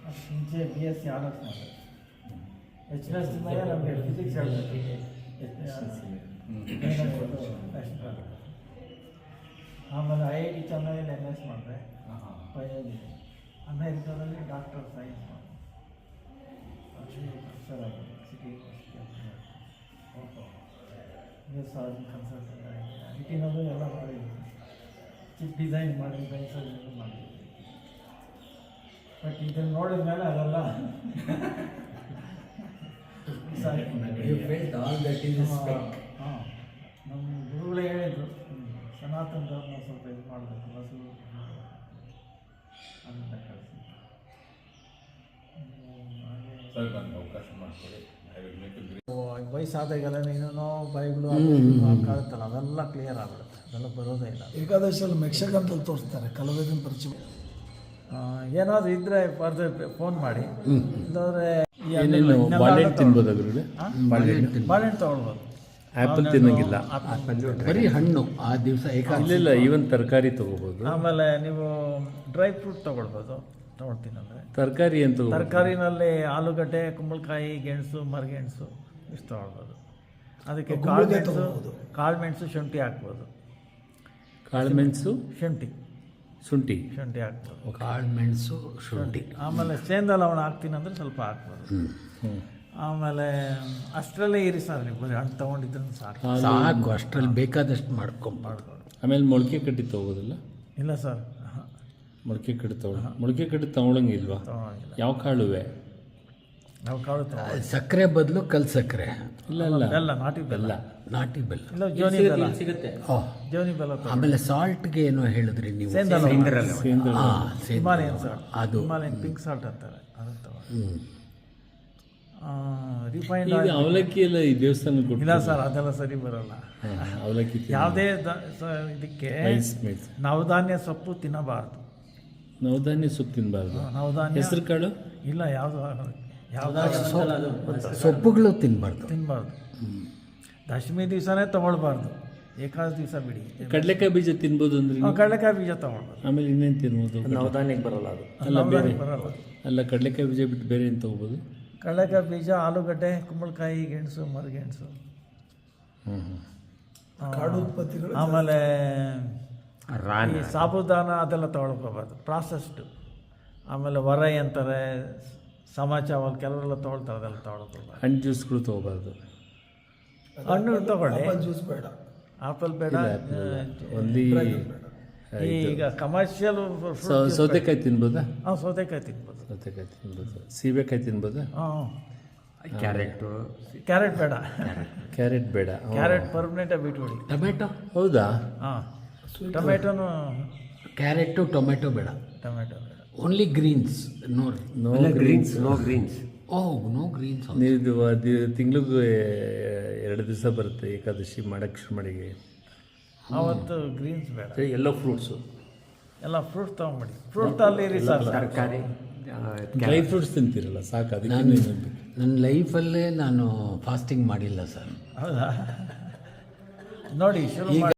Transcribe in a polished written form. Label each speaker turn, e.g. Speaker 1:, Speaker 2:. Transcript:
Speaker 1: ಮುಂಚೆ BSc honours ಮಾಡಿದೆ. HNS ನಮಗೆ ಫಿಸಿಕ್ಸ್ ಹೇಳ್ಬೇಕು. ಆಮೇಲೆ IIT ಚೆನ್ನೈಯಲ್ಲಿ MS ಮಾಡಿದೆ ಬಯಾಲಜಿ. ಅಮೆರಿಕಾದಲ್ಲಿ ಡಾಕ್ಟರ್ ಸೈನ್ಸ್ ಮಾಡಿದೆ. ಪ್ರೊಫೆಸರ್ ಆಗಿದೆ ಸಿಟಿ ಯೂನಿವರ್ಸಿಟಿ ಕನ್ಸಲ್ಟೆಂಟ್ ಆಗಿದೆ. ITನಲ್ಲೂ ಎಲ್ಲ ಮಾಡಿದ್ದೀನಿ. ಚಿಪ್ ಡಿಸೈನ್ ಮಾಡಿ ಬೆಂಚಲ್ಲಿ ಮಾಡಿದ್ದೀನಿ. ಬಟ್ ಇದನ್ನು ನೋಡಿದ ಮೇಲೆ ಅದೆಲ್ಲ ಹಾಂ ನಮ್ಮ ಗುರುಗಳೇ ಹೇಳಿದರು, ಸನಾತನ ಧರ್ಮ ಸ್ವಲ್ಪ ಇದು ಮಾಡಬೇಕು, ಬಸವ ಅಂತ ಕಳಿಸಿ ವಯಸ್ಸಾದಾಗೆಲ್ಲ ಏನೇನೋ ಬೈಗಳು ಕಾಳುತ್ತಲ್ಲ ಅವೆಲ್ಲ ಕ್ಲಿಯರ್ ಆಗ್ಬಿಡುತ್ತೆ. ಅದೆಲ್ಲ ಬರೋದೇ ಇಲ್ಲ.
Speaker 2: ಏಕಾದಶಿಯಲ್ಲಿ ಮೆಕ್ಷಕಂತಲ್ಲಿ ತೋರಿಸ್ತಾರೆ ಕಲಾವಿದನ ಪರಿಚಯ.
Speaker 1: ಏನಾದರೂ ಇದ್ದರೆ ಫೋನ್ ಮಾಡಿ. ಇಲ್ಲಾಂದರೆ
Speaker 3: ಬಾಳೆಹಣ್ಣು ತಿನ್ಬೋದು,
Speaker 1: ಬಾಳೆಹಣ್ಣು ತೊಗೊಳ್ಬೋದು.
Speaker 3: ಆ್ಯಪಲ್ ತಿನ್ನೋಂಗಿಲ್ಲ,
Speaker 2: ಬರೀ ಹಣ್ಣು ಆ ದಿವಸ
Speaker 3: ಇಲ್ಲ ಈವನ್ ತರಕಾರಿ ತೊಗೋಬೋದು.
Speaker 1: ಆಮೇಲೆ ನೀವು ಡ್ರೈ ಫ್ರೂಟ್ ತೊಗೊಳ್ಬೋದು. ತೊಗೊಳ್ತೀನಿ ಅಂದರೆ
Speaker 3: ತರಕಾರಿ ಅಂತ
Speaker 1: ತರಕಾರಿನಲ್ಲಿ ಆಲೂಗಡ್ಡೆ, ಕುಂಬಳಕಾಯಿ, ಗೆಣಸು, ಮರಗೆಣಸು ಇಷ್ಟು ತೊಗೊಳ್ಬೋದು. ಅದಕ್ಕೆ ಕಾಳುಮೆಣಸು, ಶುಂಠಿ ಹಾಕ್ಬೋದು.
Speaker 3: ಕಾಳುಮೆಣಸು, ಶುಂಠಿ
Speaker 1: ಹಾಕ್ಬೋದು.
Speaker 2: ಕಾಳುಮೆಣಸು, ಶುಂಠಿ.
Speaker 1: ಆಮೇಲೆ ಸೇಂದ ಲವಣ ಹಾಕ್ತೀನಿ ಅಂದರೆ ಸ್ವಲ್ಪ ಹಾಕ್ಬೋದು. ಆಮೇಲೆ ಅಷ್ಟರಲ್ಲೇ ಇರಿ ಸರ್, ನೀವು ಬರೀ ಹಣ್ಣು ತೊಗೊಂಡಿದ್ರೆ
Speaker 2: ಸಾಕು. ಅಷ್ಟರಲ್ಲಿ ಬೇಕಾದಷ್ಟು ಮಾಡ್ಕೊಂಡು
Speaker 3: ಆಮೇಲೆ ಮೊಳಕೆ ಕಟ್ಟಿ ತೊಗೋದಿಲ್ಲ?
Speaker 1: ಇಲ್ಲ ಸರ್,
Speaker 3: ಮೊಳಕೆ ಕಟ್ಟಿ ಮೊಳಕೆ ಕಟ್ಟಿ ತೊಗೊಳಂಗಿಲ್ವಾ?
Speaker 1: ತೊಗೊಳಂಗಿಲ್ಲ.
Speaker 3: ಯಾವ ಕಾಳುವೆ?
Speaker 1: ನಾವು ಕಾಳು
Speaker 2: ಸಕ್ಕರೆ ಬದಲು ಕಲ್ ಸಕ್ಕರೆ.
Speaker 3: ಇಲ್ಲ
Speaker 1: ಬೆಲ್ಲ, ನಾಟಿ ಬೆಲ್ಲ.
Speaker 2: ಇಲ್ಲ
Speaker 1: ಜೋನಿ ಬೆಲ್ಲ
Speaker 2: ಸಿಗುತ್ತೆ.
Speaker 1: ಜೋನಿ ಬೆಲ್ಲ.
Speaker 2: ಆಮೇಲೆ ಸಾಲ್ಟ್ಗೆ ಏನೋ ಹೇಳಿದ್ರಿ ನೀವು?
Speaker 1: ಹಿಮಾಲಯನ್ ಸಾಲ್ಟ್, ಅದು ಹಿಮಾಲಯನ್ ಪಿಂಕ್ ಸಾಲ್ಟ್ ಅಂತಾರೆ. ಅದನ್ನು ರಿಫೈನ್ಡ್
Speaker 3: ಅವಲಕ್ಕಿ ಎಲ್ಲ ಈ ದೇವಸ್ಥಾನ
Speaker 1: ಇಲ್ಲ ಸರ್, ಅದೆಲ್ಲ ಸರಿ ಬರೋಲ್ಲ.
Speaker 3: ಅವಲಕ್ಕಿ
Speaker 1: ಯಾವುದೇ ಇದಕ್ಕೆ ನವಧಾನ್ಯ ಸೊಪ್ಪು ತಿನ್ನಬಾರ್ದು.
Speaker 3: ನವಧಾನ್ಯ ಸೊಪ್ಪು ತಿನ್ನಬಾರ್ದು.
Speaker 1: ನವಧಾನ್ಯ
Speaker 3: ಹೆಸರು ಕಾಳು
Speaker 1: ಇಲ್ಲ,
Speaker 2: ಸೊಪ್ಪುಗಳು ತಿನ್ನಬಾರ್ದು.
Speaker 1: ದಶಮಿ ದಿವಸನೇ ತೊಗೊಳ್ಬಾರ್ದು, ಏಕಾದಶಿ ದಿವಸ ಬಿಡಿ.
Speaker 3: ಕಡಲೆಕಾಯಿ ಬೀಜ ತಿನ್ಬೋದು ಅಂದ್ರೆ?
Speaker 1: ಕಡಲೆಕಾಯಿ ಬೀಜ ತೊಗೊಳ್ಬೋದು.
Speaker 3: ಆಮೇಲೆ ಇನ್ನೇನು ತಿನ್ಬೋದು?
Speaker 4: ನವಧಾನ್ಯಕ್ಕೆ ಬರಲ್ಲ ಅದು.
Speaker 1: ಬರಲ್ಲ.
Speaker 3: ಅಲ್ಲ, ಕಡಲೆಕಾಯಿ ಬೀಜ ಬಿಟ್ಟು ಬೇರೆ ಏನು ತೊಗೋಬೋದು?
Speaker 1: ಕಡಲೆಕಾಯಿ ಬೀಜ, ಆಲೂಗಡ್ಡೆ, ಕುಂಬಳಕಾಯಿ, ಗೆಣಸು, ಮರಗೆಣಸು,
Speaker 2: ಕಾಡು ಉತ್ಪತ್ತಿಗಳು.
Speaker 1: ಆಮೇಲೆ ಈ ಸಾಬುದಾನ ಅದೆಲ್ಲ ತೊಗೊಳ್ಕೋಬಾರ್ದು, ಪ್ರಾಸೆಸ್ಡು. ಆಮೇಲೆ ವರೈ ಅಂತಾರೆ, ಸಮಾಚಾವಲ್ ಕೆಲವರೆಲ್ಲ ತೊಗೊಳ್ತಾರೆ, ಅದೆಲ್ಲ ತೊಗೊಳ್ಕೋಬಾರ್ದು.
Speaker 3: ಹಣ್ಣು ಜ್ಯೂಸ್ಗಳು ತೊಗೋಬಾರ್ದು.
Speaker 1: ಹಣ್ಣು ತಗೊಳ್ಳಿ,
Speaker 2: ಜ್ಯೂಸ್ ಬೇಡ,
Speaker 1: ಆಪಲ್ ಬೇಡ.
Speaker 3: ಓನ್ಲಿ
Speaker 1: ಈಗ ಕಮರ್ಷಿಯಲ್
Speaker 3: ಸೌತೆಕಾಯಿ ತಿನ್ಬೋದಾ?
Speaker 1: ಸೌತೆಕಾಯಿ ತಿನ್ಬೋದು.
Speaker 3: ಸೀಬೆಕಾಯಿ ತಿನ್ಬೋದಾ?
Speaker 1: ಕ್ಯಾರೆಟ್ ಬೇಡ. ಕ್ಯಾರೆಟ್ ಪರ್ಮನೆಂಟಾಗಿ ಬಿಟ್ಬಿಡಿ.
Speaker 2: ಟೊಮೆಟೊ?
Speaker 3: ಹೌದಾ?
Speaker 1: ಟೊಮೆಟೊನು.
Speaker 2: ಕ್ಯಾರೆಟು, ಟೊಮೆಟೊ ಬೇಡ.
Speaker 1: ಟೊಮೆಟೊ ಬೇಡ.
Speaker 2: Only greens.
Speaker 4: No greens.
Speaker 2: No greens.
Speaker 3: ನೀವು ತಿಂಗಳಿಗೂ 2 ದಿವಸ ಬರುತ್ತೆ ಏಕಾದಶಿ ಮಾಡಕ್ಕೆ ಶುರು ಮಾಡಿ.
Speaker 1: ಅವತ್ತು ಗ್ರೀನ್ಸ್ ಬೇಡ.
Speaker 4: ಎಲ್ಲ ಫ್ರೂಟ್ಸು,
Speaker 1: ಎಲ್ಲ ಫ್ರೂಟ್ಸ್ ತೊಗೊಂಬಿಡಿ. ಫ್ರೂಟ್ ಅಲ್ಲಿ ಇರಿ ಸರ್.
Speaker 4: ತರಕಾರಿ,
Speaker 3: ಡ್ರೈ ಫ್ರೂಟ್ಸ್ ತಿಂತೀರಲ್ಲ, ಸಾಕು. ಅದಕ್ಕೆ
Speaker 2: ನನ್ನ ಲೈಫಲ್ಲೇ ನಾನು ಫಾಸ್ಟಿಂಗ್ ಮಾಡಿಲ್ಲ ಸರ್.
Speaker 1: ಹೌದಾ? ನೋಡಿ, ಶುರು ಮಾಡಿ.